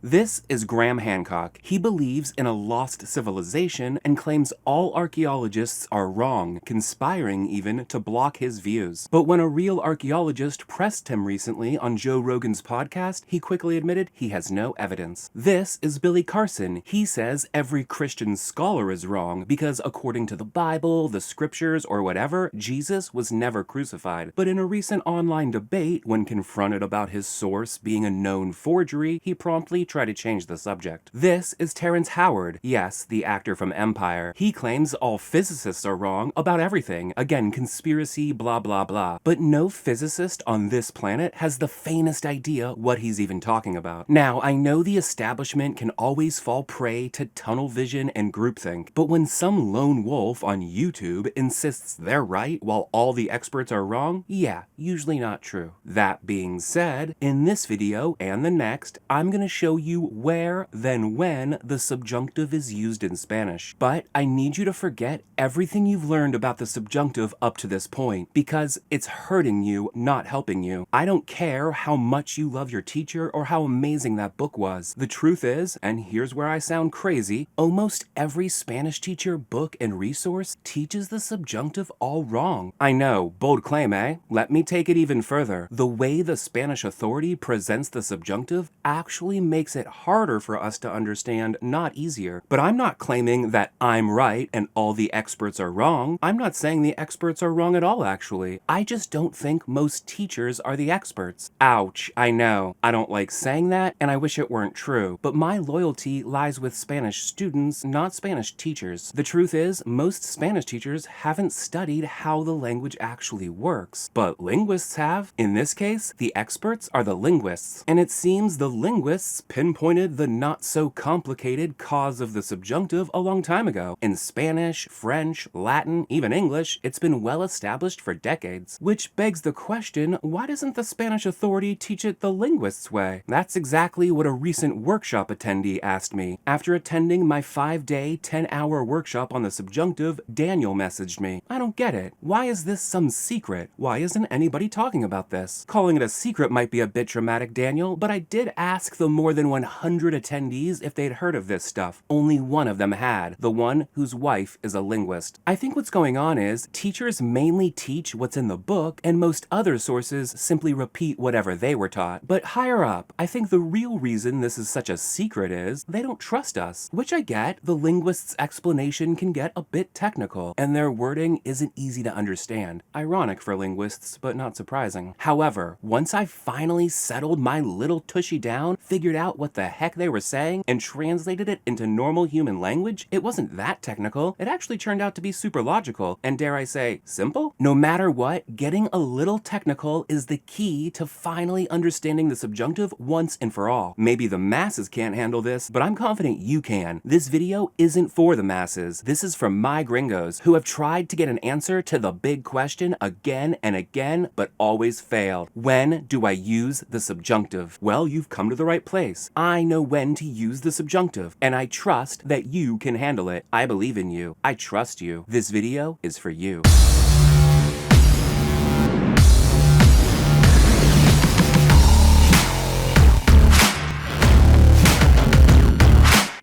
This is Graham Hancock. He believes in a lost civilization and claims all archaeologists are wrong, conspiring even to block his views. But when a real archaeologist pressed him recently on Joe Rogan's podcast, he quickly admitted he has no evidence. This is Billy Carson. He says every Christian scholar is wrong because according to the Bible, the scriptures, or whatever, Jesus was never crucified. But in a recent online debate, when confronted about his source being a known forgery, he promptly try to change the subject. This is Terrence Howard, yes, the actor from Empire. He claims all physicists are wrong about everything. Again, conspiracy, blah blah blah. But no physicist on this planet has the faintest idea what he's even talking about. Now, I know the establishment can always fall prey to tunnel vision and groupthink, but when some lone wolf on YouTube insists they're right while all the experts are wrong, yeah, usually not true. That being said, in this video and the next, I'm gonna show you where, then when, the subjunctive is used in Spanish. But I need you to forget everything you've learned about the subjunctive up to this point, because it's hurting you, not helping you. I don't care how much you love your teacher or how amazing that book was. The truth is, and here's where I sound crazy, almost every Spanish teacher, book, and resource teaches the subjunctive all wrong. I know, bold claim, eh? Let me take it even further. The way the Spanish authority presents the subjunctive actually makes it harder for us to understand, not easier. But I'm not claiming that I'm right and all the experts are wrong. I'm not saying the experts are wrong at all, actually. I just don't think most teachers are the experts. Ouch, I know. I don't like saying that, and I wish it weren't true. But my loyalty lies with Spanish students, not Spanish teachers. The truth is, most Spanish teachers haven't studied how the language actually works. But linguists have. In this case, the experts are the linguists. And it seems the linguists pinpointed the not-so-complicated cause of the subjunctive a long time ago. In Spanish, French, Latin, even English, it's been well established for decades. Which begs the question, why doesn't the Spanish authority teach it the linguist's way? That's exactly what a recent workshop attendee asked me. After attending my 5-day, 10-hour workshop on the subjunctive, Daniel messaged me. I don't get it. Why is this some secret? Why isn't anybody talking about this? Calling it a secret might be a bit dramatic, Daniel, but I did ask the more than 100 attendees if they'd heard of this stuff. Only one of them had, the one whose wife is a linguist. I think what's going on is teachers mainly teach what's in the book, and most other sources simply repeat whatever they were taught. But higher up, I think the real reason this is such a secret is they don't trust us. Which I get, the linguist's explanation can get a bit technical, and their wording isn't easy to understand. Ironic for linguists, but not surprising. However, once I finally settled my little tushy down, figured out what the heck they were saying, and translated it into normal human language, it wasn't that technical. It actually turned out to be super logical, and dare I say, simple? No matter what, getting a little technical is the key to finally understanding the subjunctive once and for all. Maybe the masses can't handle this, but I'm confident you can. This video isn't for the masses. This is from my gringos, who have tried to get an answer to the big question again and again, but always failed. When do I use the subjunctive? Well, you've come to the right place. I know when to use the subjunctive, and I trust that you can handle it. I believe in you. I trust you. This video is for you.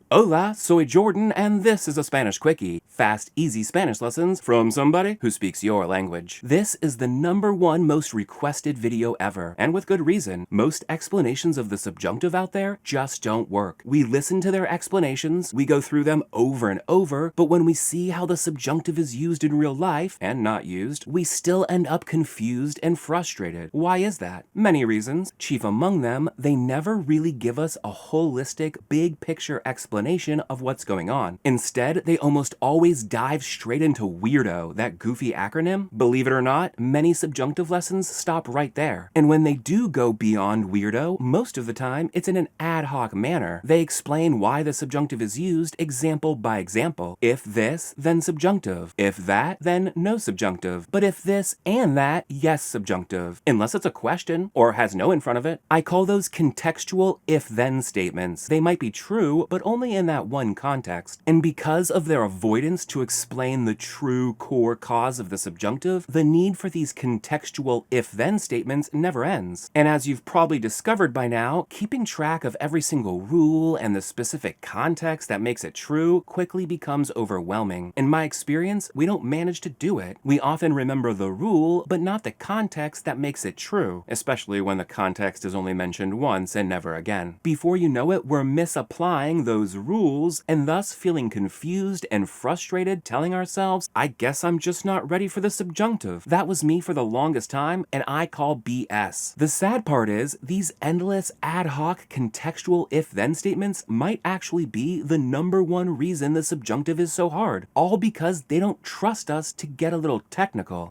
Hola, soy Jordan, and this is a Spanish Quickie. Fast, easy Spanish lessons from somebody who speaks your language. This is the #1 most requested video ever, and with good reason. Most explanations of the subjunctive out there just don't work. We listen to their explanations, we go through them over and over, but when we see how the subjunctive is used in real life, and not used, we still end up confused and frustrated. Why is that? Many reasons. Chief among them, they never really give us a holistic, big picture explanation of what's going on. Instead, they almost always dive straight into weirdo, that goofy acronym. Believe it or not, many subjunctive lessons stop right there. And when they do go beyond weirdo, most of the time, it's in an ad hoc manner. They explain why the subjunctive is used example by example. If this, then subjunctive. If that, then no subjunctive. But if this and that, yes subjunctive. Unless it's a question, or has no in front of it. I call those contextual if-then statements. They might be true, but only only in that one context. And because of their avoidance to explain the true core cause of the subjunctive, the need for these contextual if-then statements never ends. And as you've probably discovered by now, keeping track of every single rule and the specific context that makes it true quickly becomes overwhelming. In my experience, we don't manage to do it. We often remember the rule, but not the context that makes it true, especially when the context is only mentioned once and never again. Before you know it, we're misapplying those rules and thus feeling confused and frustrated, telling ourselves, I guess I'm just not ready for the subjunctive. That was me for the longest time, and I call BS. The sad part is, these endless, ad hoc, contextual if-then statements might actually be the #1 reason the subjunctive is so hard, all because they don't trust us to get a little technical.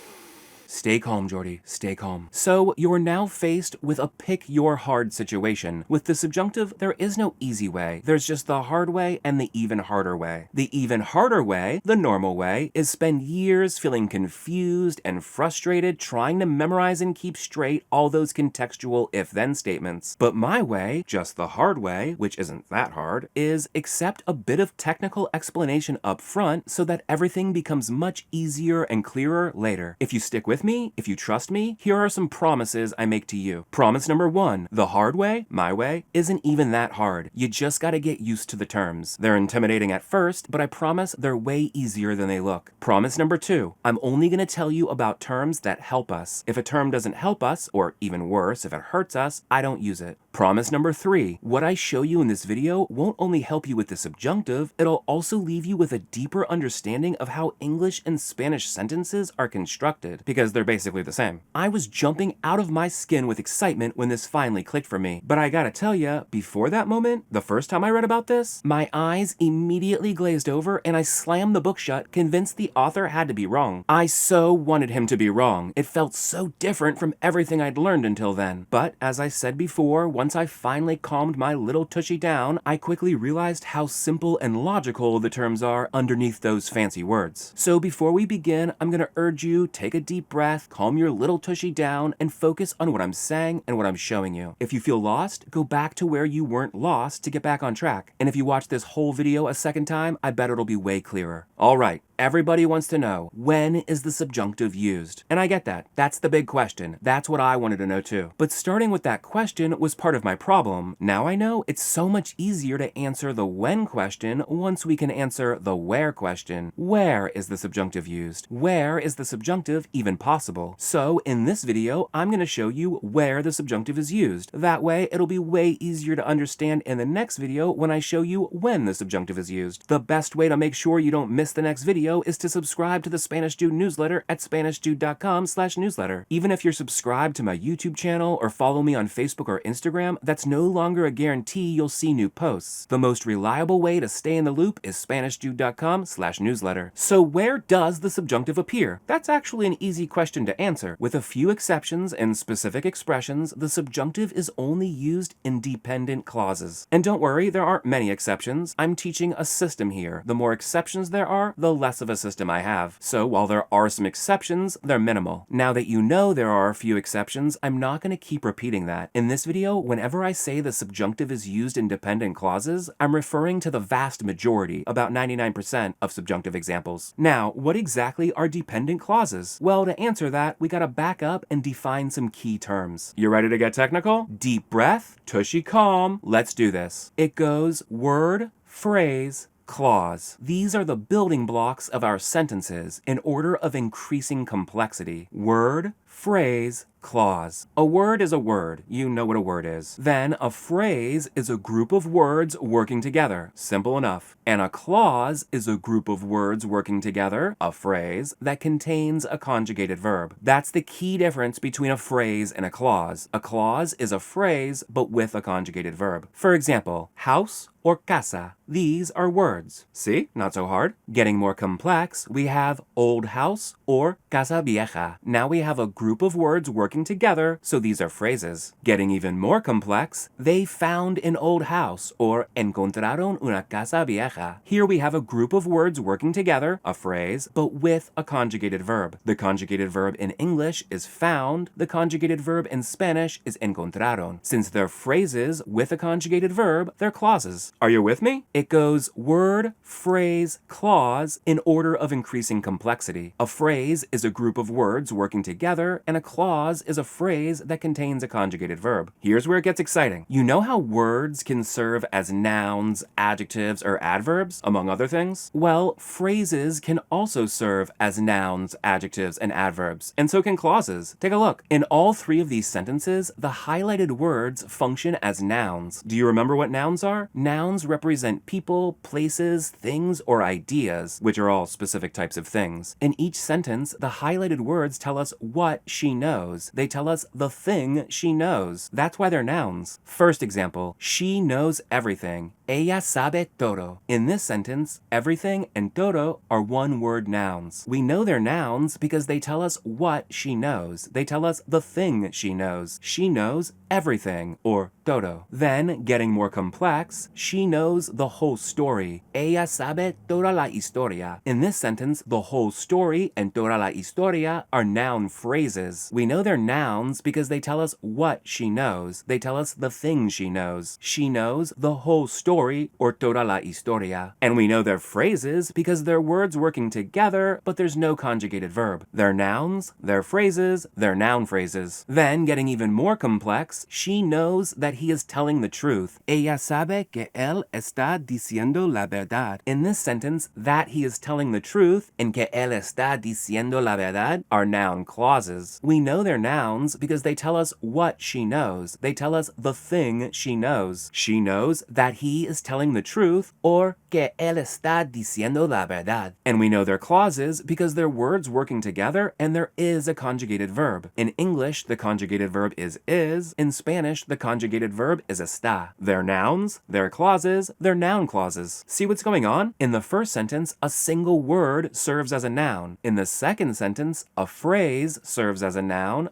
Stay calm, Jordy. Stay calm. So, you're now faced with a pick-your-hard situation. With the subjunctive, there is no easy way. There's just the hard way and the even harder way. The even harder way, the normal way, is spend years feeling confused and frustrated trying to memorize and keep straight all those contextual if-then statements. But my way, just the hard way, which isn't that hard, is accept a bit of technical explanation up front so that everything becomes much easier and clearer later. If you stick with me, if you trust me, here are some promises I make to you. Promise number 1, the hard way, my way, isn't even that hard. You just gotta get used to the terms. They're intimidating at first, but I promise they're way easier than they look. Promise number 2, I'm only gonna tell you about terms that help us. If a term doesn't help us, or even worse, if it hurts us, I don't use it. Promise number 3, what I show you in this video won't only help you with the subjunctive, it'll also leave you with a deeper understanding of how English and Spanish sentences are constructed, because they're basically the same. I was jumping out of my skin with excitement when this finally clicked for me, but I gotta tell ya, before that moment, the first time I read about this, my eyes immediately glazed over and I slammed the book shut, convinced the author had to be wrong. I so wanted him to be wrong. It felt so different from everything I'd learned until then. But as I said before, once I finally calmed my little tushy down, I quickly realized how simple and logical the terms are underneath those fancy words. So before we begin, I'm gonna urge you, take a deep breath, calm your little tushy down, and focus on what I'm saying and what I'm showing you. If you feel lost, go back to where you weren't lost to get back on track. And if you watch this whole video a second time, I bet it'll be way clearer. Alright, everybody wants to know, when is the subjunctive used? And I get that. That's the big question. That's what I wanted to know too. But starting with that question was part of my problem. Now I know it's so much easier to answer the when question once we can answer the where question. Where is the subjunctive used? Where is the subjunctive even possible? So in this video, I'm going to show you where the subjunctive is used. That way, it'll be way easier to understand in the next video when I show you when the subjunctive is used. The best way to make sure you don't miss the next video is to subscribe to the Spanish Dude newsletter at SpanishDude.com/newsletter. Even if you're subscribed to my YouTube channel or follow me on Facebook or Instagram, that's no longer a guarantee you'll see new posts. The most reliable way to stay in the loop is SpanishDude.com/newsletter. So where does the subjunctive appear? That's actually an easy question to answer. With a few exceptions and specific expressions, the subjunctive is only used in dependent clauses. And don't worry, there aren't many exceptions. I'm teaching a system here. The more exceptions there are, the less of a system I have. So while there are some exceptions, they're minimal. Now that you know there are a few exceptions, I'm not going to keep repeating that. In this video, whenever I say the subjunctive is used in dependent clauses, I'm referring to the vast majority, about 99% of subjunctive examples. Now, what exactly are dependent clauses? Well, to answer that, we gotta back up and define some key terms. You ready to get technical? Deep breath, tushy calm, let's do this. It goes word, phrase, clause. These are the building blocks of our sentences in order of increasing complexity. Word, phrase, clause. A word is a word. You know what a word is. Then a phrase is a group of words working together. Simple enough. And a clause is a group of words working together, a phrase, that contains a conjugated verb. That's the key difference between a phrase and a clause. A clause is a phrase, but with a conjugated verb. For example, house or casa. These are words. See? Not so hard. Getting more complex, we have old house or casa vieja. Now we have a group group of words working together, so these are phrases. Getting even more complex, they found an old house, or encontraron una casa vieja. Here we have a group of words working together, a phrase, but with a conjugated verb. The conjugated verb in English is found, the conjugated verb in Spanish is encontraron. Since they're phrases with a conjugated verb, they're clauses. Are you with me? It goes word, phrase, clause in order of increasing complexity. A phrase is a group of words working together, and a clause is a phrase that contains a conjugated verb. Here's where it gets exciting. You know how words can serve as nouns, adjectives, or adverbs, among other things? Well, phrases can also serve as nouns, adjectives, and adverbs, and so can clauses. Take a look. In all three of these sentences, the highlighted words function as nouns. Do you remember what nouns are? Nouns represent people, places, things, or ideas, which are all specific types of things. In each sentence, the highlighted words tell us what she knows. They tell us the thing she knows. That's why they're nouns. First example, she knows everything. Ella sabe todo. In this sentence, everything and todo are one-word nouns. We know they're nouns because they tell us what she knows. They tell us the thing she knows. She knows everything, or todo. Then, getting more complex, she knows the whole story. Ella sabe toda la historia. In this sentence, the whole story and toda la historia are noun phrases. We know they're nouns because they tell us what she knows. They tell us the thing she knows. She knows the whole story, or toda la historia. And we know they're phrases because they're words working together, but there's no conjugated verb. They're nouns, they're phrases, they're noun phrases. Then, getting even more complex, she knows that he is telling the truth. Ella sabe que él está diciendo la verdad. In this sentence, that he is telling the truth and que él está diciendo la verdad are noun clauses. We know they're nouns because they tell us what she knows. They tell us the thing she knows. She knows that he is telling the truth, or que él está diciendo la verdad. And we know they're clauses because they're words working together and there is a conjugated verb. In English, the conjugated verb is. In Spanish, the conjugated verb is está. They're nouns, they're clauses, they're noun clauses. See what's going on? In the first sentence, a single word serves as a noun. In the second sentence, a phrase serves as a noun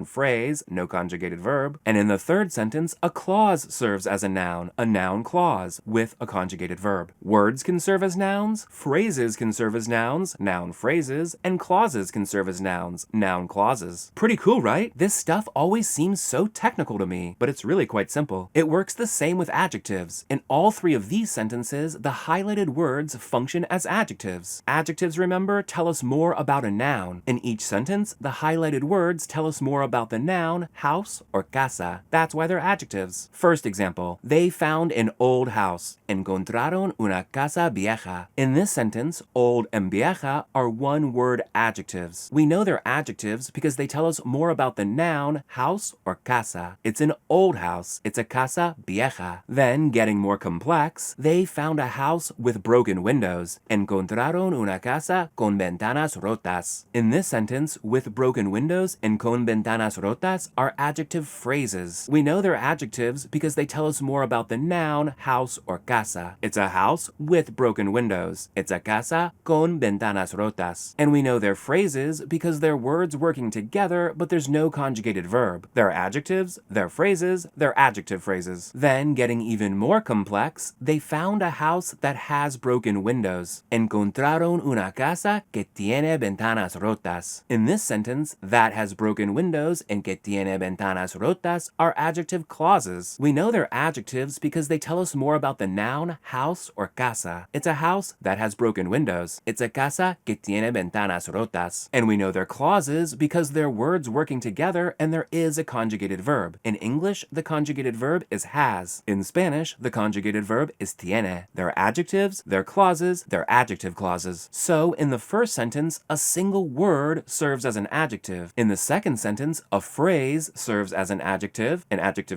phrase, no conjugated verb. And in the third sentence, a clause serves as a noun clause, with a conjugated verb. Words can serve as nouns, phrases can serve as nouns, noun phrases, and clauses can serve as nouns, noun clauses. Pretty cool, right? This stuff always seems so technical to me, but it's really quite simple. It works the same with adjectives. In all three of these sentences, the highlighted words function as adjectives. Adjectives, remember, tell us more about a noun. In each sentence, the highlighted words tell us more about the noun, house, or casa. That's why they're adjectives. First example, they found an old house. Encontraron una casa vieja. In this sentence, old and vieja are one-word adjectives. We know they're adjectives because they tell us more about the noun, house, or casa. It's an old house. It's a casa vieja. Then, getting more complex, they found a house with broken windows. Encontraron una casa con ventanas rotas. In this sentence, with broken windows and con ventanas rotas are adjective phrases. We know they're adjectives because they tell us more about the noun, house, or casa. It's a house with broken windows. It's a casa con ventanas rotas. And we know they're phrases because they're words working together, but there's no conjugated verb. They're adjectives, they're phrases, they're adjective phrases. Then, getting even more complex, they found a house that has broken windows. Encontraron una casa que tiene ventanas rotas. In this sentence, that has broken windows and que tiene ventanas rotas are adjective clauses. We know they're adjectives because they tell us more about the noun, house, or casa. It's a house that has broken windows. It's a casa que tiene ventanas rotas. And we know they're clauses because they're words working together and there is a conjugated verb. In English, the conjugated verb is has. In Spanish, the conjugated verb is tiene. They're adjectives, they're clauses, they're adjective clauses. So, in the first sentence, a single word serves as an adjective. In the second sentence, a phrase serves as an adjective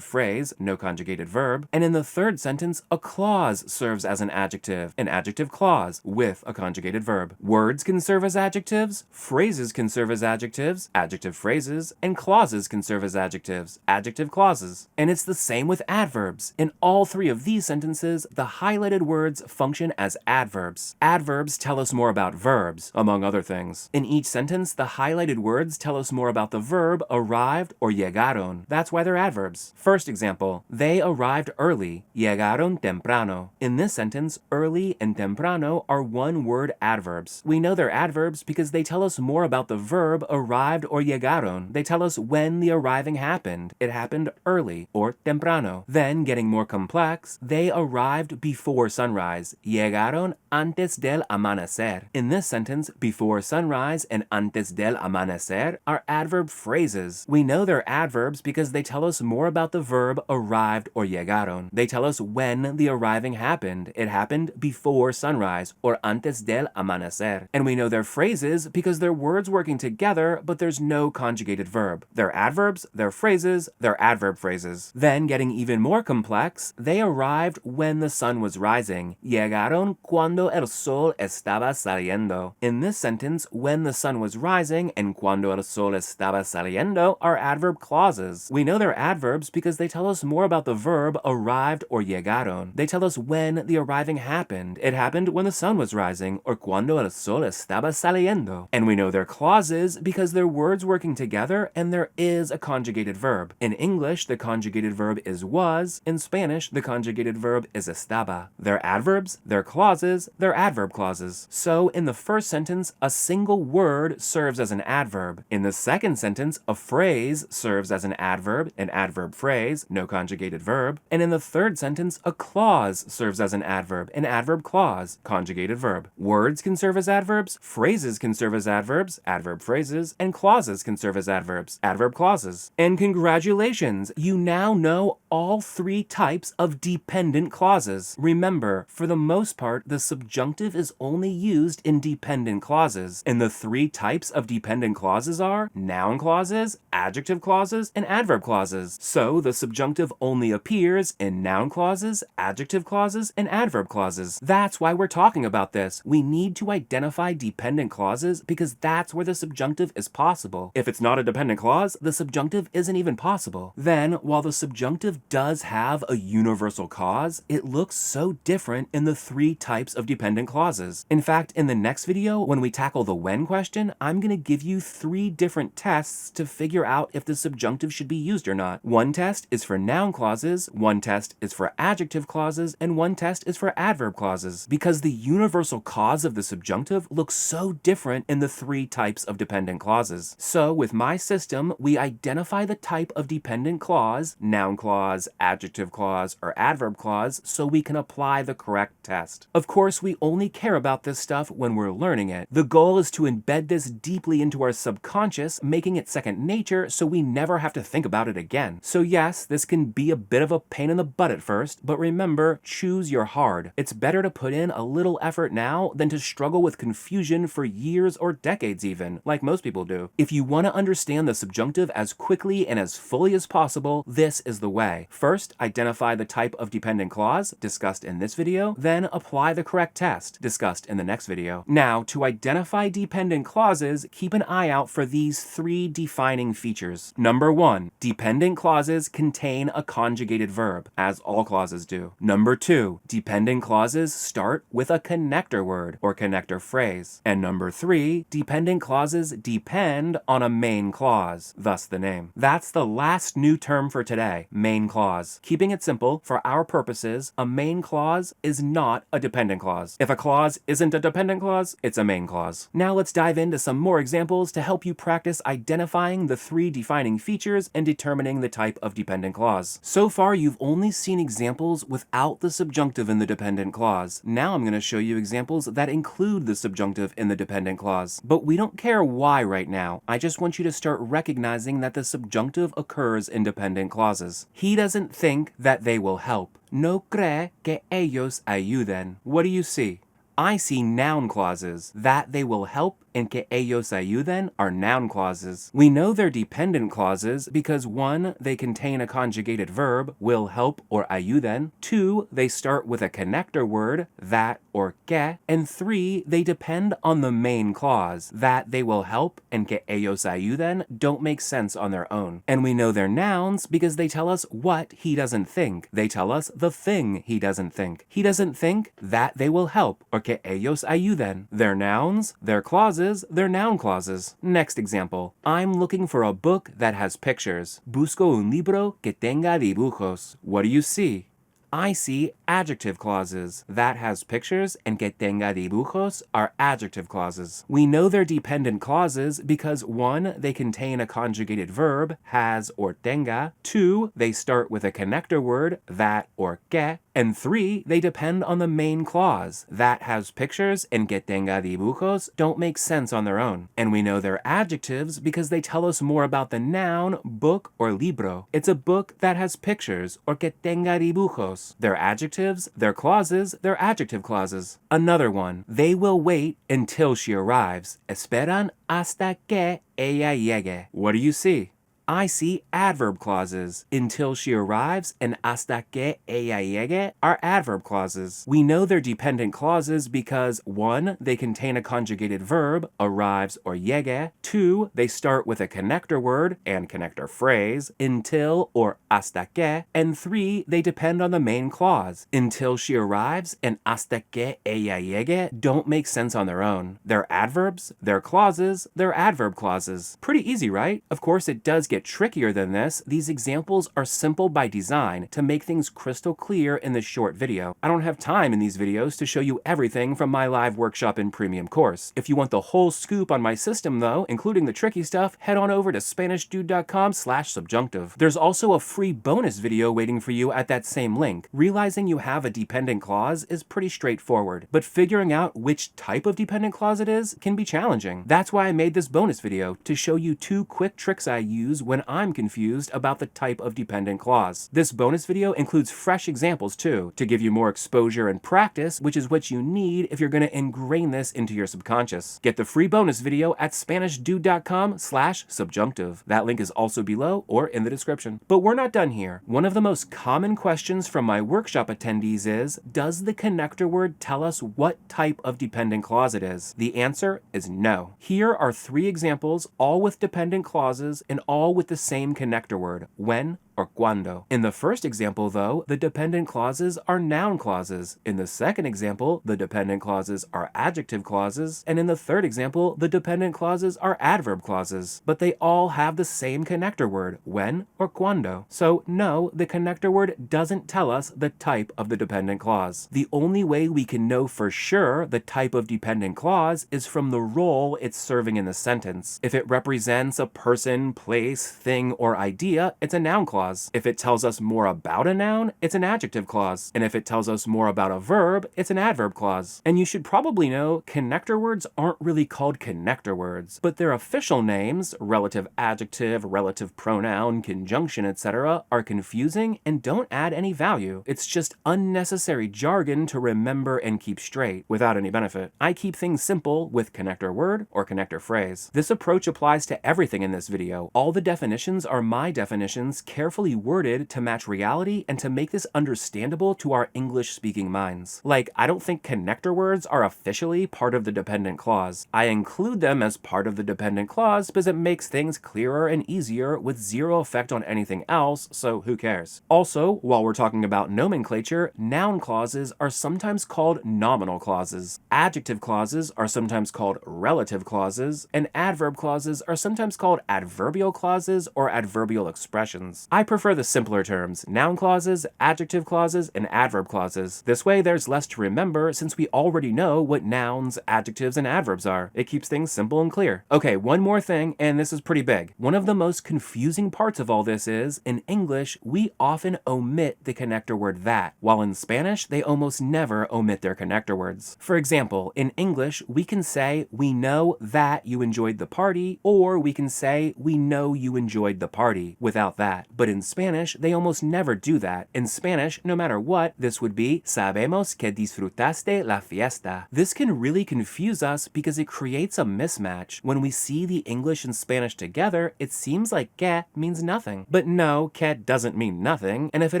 phrase, no conjugated verb. And in the third sentence, a clause serves as an adjective, an adjective clause with a conjugated verb. Words can serve as adjectives, phrases can serve as adjectives, adjective phrases, and clauses can serve as adjectives, adjective clauses. And it's the same with adverbs. In all three of these sentences, the highlighted words function as adverbs. Adverbs tell us more about verbs, among other things. In each sentence, the highlighted words tell us more about the verb arrived or llegaron. That's why they're adverbs. First example, they arrived early, llegaron temprano. In this sentence, early and temprano are one-word adverbs. We know they're adverbs because they tell us more about the verb arrived or llegaron. They tell us when the arriving happened. It happened early or temprano. Then, getting more complex, they arrived before sunrise. Llegaron antes del amanecer. In this sentence, before sunrise and antes del amanecer are adverb phrases. We know they're adverbs because they tell us more about the verb arrived or llegaron. They tell us when the arriving happened. It happened before sunrise or antes del amanecer. And we know they're phrases because they're words working together, but there's no conjugated verb. They're adverbs, they're phrases, they're adverb phrases. Then, getting even more complex, they arrived when the sun was rising. Llegaron cuando el sol estaba saliendo. In this sentence, when the sun was rising and cuando el sol estaba saliendo are adverb clauses. We know they're adverbs because they tell us more about the verb arrived or llegaron. They tell us when the arriving happened. It happened when the sun was rising or cuando el sol estaba saliendo. And we know they're clauses because they're words working together and there is a conjugated verb. In English, the conjugated verb is was. In Spanish, the conjugated verb is estaba. They're adverbs, they're clauses, they're adverb clauses. So in the first sentence, a single word serves as an adverb. In the second sentence, a phrase serves as an adverb phrase, no conjugated verb. And in the third sentence, a clause serves as an adverb clause, conjugated verb. Words can serve as adverbs, phrases can serve as adverbs, adverb phrases, and clauses can serve as adverbs, adverb clauses. And congratulations, you now know all three types of dependent clauses. Remember, for the most part, the subjunctive is only used in dependent clauses. And the three types of dependent clauses are noun clauses, adjective clauses, and adverb clauses. So the subjunctive only appears in noun clauses, adjective clauses, and adverb clauses. That's why we're talking about this. We need to identify dependent clauses because that's where the subjunctive is possible. If it's not a dependent clause, the subjunctive isn't even possible. Then, while the subjunctive does have a universal cause, it looks so different in the three types of dependent clauses. In fact, in the next video, when we tackle the when question, I'm going to give you three different tests to figure out if the subjunctive should be used or not. One test is for noun clauses, one test is for adjective clauses, and one test is for adverb clauses, because the universal cause of the subjunctive looks so different in the three types of dependent clauses. So with my system, we identify the type of dependent clause, noun clause, adjective clause, or adverb clause, so we can apply the correct test. Of course, we only care about this stuff when we're learning it. The goal is to embed this deeply into our subconscious, making it second nature so we never have to think about it again. So yes, this can be a bit of a pain in the butt at first, but remember, choose your hard. It's better to put in a little effort now than to struggle with confusion for years or decades even, like most people do. If you want to understand the subjunctive as quickly and as fully as possible, this is the way. First, identify the type of dependent clause, discussed in this video, then apply the correct test, discussed in the next video. Now, to identify dependent clauses, keep an eye out for these three defining features. Number one, dependent clauses contain a conjugated verb, as all clauses do. Number two, dependent clauses start with a connector word or connector phrase. And number three, dependent clauses depend on a main clause, thus the name. That's the last new term for today, main clause. Keeping it simple, for our purposes, a main clause is not a dependent clause. If a clause isn't a dependent clause, it's a main clause. Now let's dive into some more examples to help you practice identifying the three defining features and determining the type of dependent clause. So far, you've only seen examples without the subjunctive in the dependent clause. Now I'm going to show you examples that include the subjunctive in the dependent clause. But we don't care why right now. I just want you to start recognizing that the subjunctive occurs in dependent clauses. He doesn't think that they will help. No cree que ellos ayuden. What do you see? I see noun clauses. That they will help and que ellos ayuden are noun clauses. We know they're dependent clauses because 1, they contain a conjugated verb, will help or ayuden. 2, they start with a connector word, that or que. And 3, they depend on the main clause. That they will help and que ellos ayuden don't make sense on their own. And we know they're nouns because they tell us what he doesn't think. They tell us the thing he doesn't think. He doesn't think that they will help or que ellos ayuden. They're nouns, they're clauses, they're noun clauses. Next example. I'm looking for a book that has pictures. Busco un libro que tenga dibujos. What do you see? I see adjective clauses. That has pictures and que tenga dibujos are adjective clauses. We know they're dependent clauses because 1, they contain a conjugated verb, has or tenga. 2, they start with a connector word, that or que. And 3, they depend on the main clause. That has pictures and que tenga dibujos don't make sense on their own. And we know they're adjectives because they tell us more about the noun, book, or libro. It's a book that has pictures or que tenga dibujos. They're adjectives, they're clauses, they're adjective clauses. Another one. They will wait until she arrives. Esperan hasta que ella llegue. What do you see? I see adverb clauses. Until she arrives and hasta que ella llegue are adverb clauses. We know they're dependent clauses because 1, they contain a conjugated verb, arrives or llegue. 2, they start with a connector word and connector phrase, until or hasta que. And 3, they depend on the main clause. Until she arrives and hasta que ella llegue don't make sense on their own. They're adverbs, they're clauses, they're adverb clauses. Pretty easy, right? Of course, it does get trickier than this. These examples are simple by design to make things crystal clear in this short video. I don't have time in these videos to show you everything from my live workshop and premium course. If you want the whole scoop on my system though, including the tricky stuff, head on over to SpanishDude.com/subjunctive. There's also a free bonus video waiting for you at that same link. Realizing you have a dependent clause is pretty straightforward, but figuring out which type of dependent clause it is can be challenging. That's why I made this bonus video, to show you 2 quick tricks I use when I'm confused about the type of dependent clause. This bonus video includes fresh examples too, to give you more exposure and practice, which is what you need if you're going to ingrain this into your subconscious. Get the free bonus video at SpanishDude.com/subjunctive. That link is also below or in the description. But we're not done here. One of the most common questions from my workshop attendees is, does the connector word tell us what type of dependent clause it is? The answer is no. Here are 3 examples, all with dependent clauses and all with the same connector word, when or cuando. In the first example, though, the dependent clauses are noun clauses. In the second example, the dependent clauses are adjective clauses. And in the third example, the dependent clauses are adverb clauses. But they all have the same connector word, when or cuando. So no, the connector word doesn't tell us the type of the dependent clause. The only way we can know for sure the type of dependent clause is from the role it's serving in the sentence. If it represents a person, place, thing, or idea, it's a noun clause. If it tells us more about a noun, it's an adjective clause. And if it tells us more about a verb, it's an adverb clause. And you should probably know connector words aren't really called connector words, but their official names, relative adjective, relative pronoun, conjunction, etc., are confusing and don't add any value. It's just unnecessary jargon to remember and keep straight without any benefit. I keep things simple with connector word or connector phrase. This approach applies to everything in this video. All the definitions are my definitions, carefully worded to match reality and to make this understandable to our English-speaking minds. Like, I don't think connector words are officially part of the dependent clause. I include them as part of the dependent clause because it makes things clearer and easier with zero effect on anything else, so who cares? Also, while we're talking about nomenclature, noun clauses are sometimes called nominal clauses. Adjective clauses are sometimes called relative clauses, and adverb clauses are sometimes called adverbial clauses or adverbial expressions. I prefer the simpler terms, noun clauses, adjective clauses, and adverb clauses. This way there's less to remember since we already know what nouns, adjectives, and adverbs are. It keeps things simple and clear. Okay, one more thing, and this is pretty big. One of the most confusing parts of all this is, in English, we often omit the connector word that, while in Spanish, they almost never omit their connector words. For example, in English, we can say, we know that you enjoyed the party, or we can say, we know you enjoyed the party, without that. But in Spanish, they almost never do that. In Spanish, no matter what, this would be sabemos que disfrutaste la fiesta. This can really confuse us because it creates a mismatch. When we see the English and Spanish together, it seems like que means nothing. But no, que doesn't mean nothing, and if it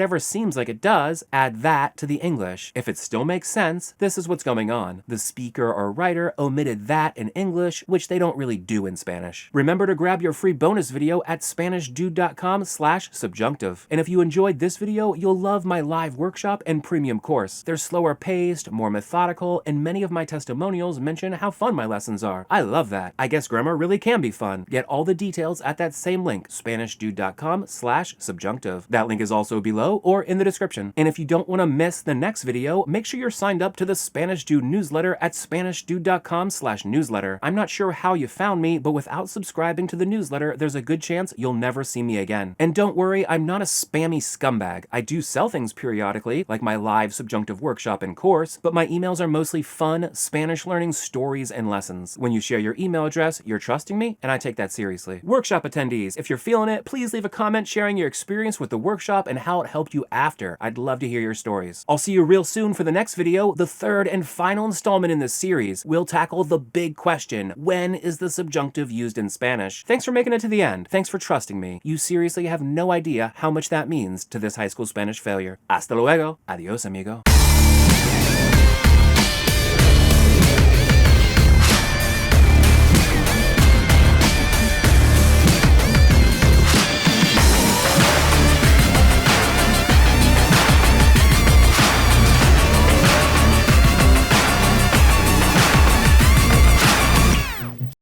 ever seems like it does, add that to the English. If it still makes sense, this is what's going on. The speaker or writer omitted that in English, which they don't really do in Spanish. Remember to grab your free bonus video at SpanishDude.com/subjunctive. And if you enjoyed this video, you'll love my live workshop and premium course. They're slower paced, more methodical, and many of my testimonials mention how fun my lessons are. I love that. I guess grammar really can be fun. Get all the details at that same link, SpanishDude.com/subjunctive. That link is also below or in the description. And if you don't want to miss the next video, make sure you're signed up to the Spanish Dude newsletter at SpanishDude.com/newsletter. I'm not sure how you found me, but without subscribing to the newsletter, there's a good chance you'll never see me again. And don't worry, I'm not a spammy scumbag. I do sell things periodically, like my live subjunctive workshop and course, but my emails are mostly fun, Spanish learning stories and lessons. When you share your email address, you're trusting me, and I take that seriously. Workshop attendees, if you're feeling it, please leave a comment sharing your experience with the workshop and how it helped you after. I'd love to hear your stories. I'll see you real soon for the next video, the third and final installment in this series. We'll tackle the big question: when is the subjunctive used in Spanish? Thanks for making it to the end. Thanks for trusting me. You seriously have no idea how much that means to this high school Spanish failure. Hasta luego. Adios, amigo.